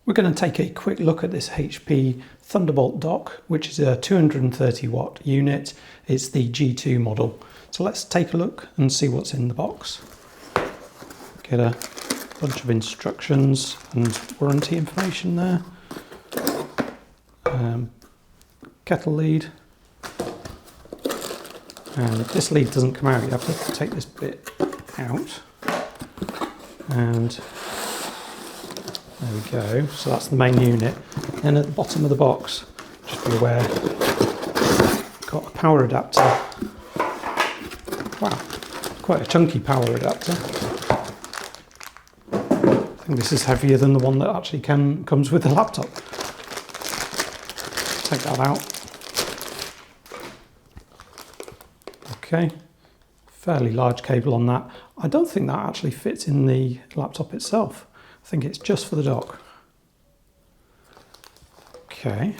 We're going to take a quick look at this HP Thunderbolt dock, which is a 230 watt unit. It's the G2 model. So let's take a look and see what's in the box. Get a bunch of instructions and warranty information there. Kettle lead. And this lead doesn't come out, you have to take this bit out. And there we go, so that's the main unit. Then at the bottom of the box, just be aware, got a power adapter. Wow, quite a chunky power adapter. I think this is heavier than the one that actually comes with the laptop. Take that out. Okay, fairly large cable on that. I don't think that actually fits in the laptop itself. I think it's just for the dock. Okay,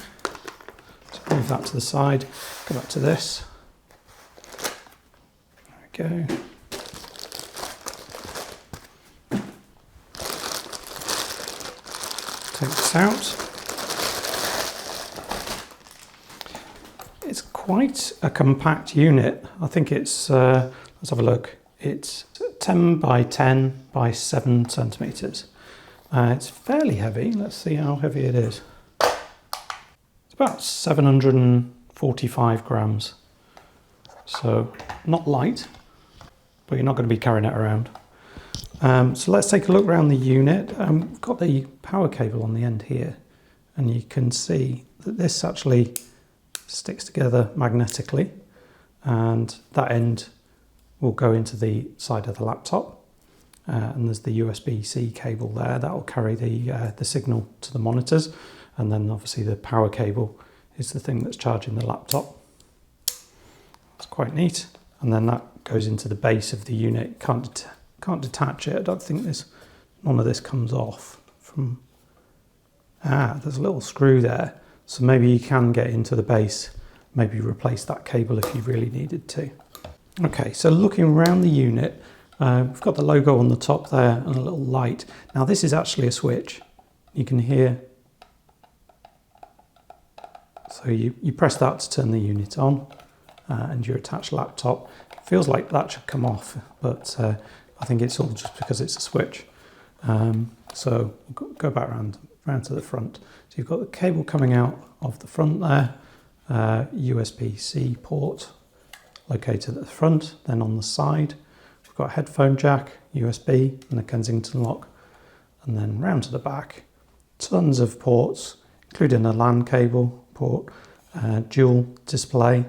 so move that to the side, go back to this. There we go. Take this out. It's quite a compact unit. I think it's, let's have a look. It's 10 by 10 by 7 centimeters. It's fairly heavy. Let's see how heavy it is. It's about 745 grams. So not light, but you're not going to be carrying it around. So let's take a look around the unit. We've got the power cable on the end here, and you can see that this actually sticks together magnetically, and that end will go into the side of the laptop. And there's the USB-C cable there that will carry the signal to the monitors, and then obviously the power cable is the thing that's charging the laptop. It's quite neat, and then that goes into the base of the unit. Can't detach it. I don't think none of this comes off from. There's a little screw there, so maybe you can get into the base, maybe replace that cable if you really needed to. Okay, so looking around the unit. We've got the logo on the top there and a little light. Now this is actually a switch. You can hear. So you press that to turn the unit on, and your attached laptop. Feels like that should come off, but I think it's all just because it's a switch. So we'll go back round to the front. So you've got the cable coming out of the front there, USB-C port located at the front. Then on the side, we've got a headphone jack, USB, and a Kensington lock. And then round to the back, tons of ports, including a LAN cable port, dual display,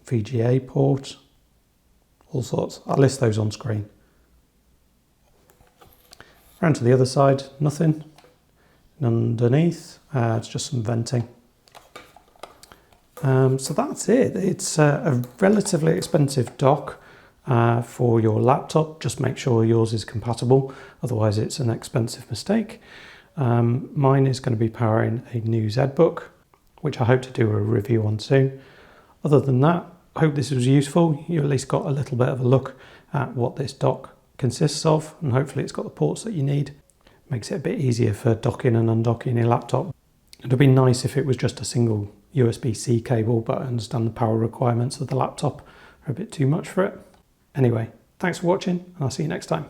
VGA port, all sorts. I'll list those on screen. Round to the other side, nothing. And underneath, it's just some venting. So that's it. It's a relatively expensive dock. For your laptop, just make sure yours is compatible, otherwise it's an expensive mistake. Mine is going to be powering a new ZBook, which I hope to do a review on soon. Other than that, I hope this was useful. You at least got a little bit of a look at what this dock consists of, and hopefully it's got the ports that you need. Makes it a bit easier for docking and undocking your laptop. It'd be nice if it was just a single USB-C cable, but I understand the power requirements of the laptop are a bit too much for it. Anyway, thanks for watching, and I'll see you next time.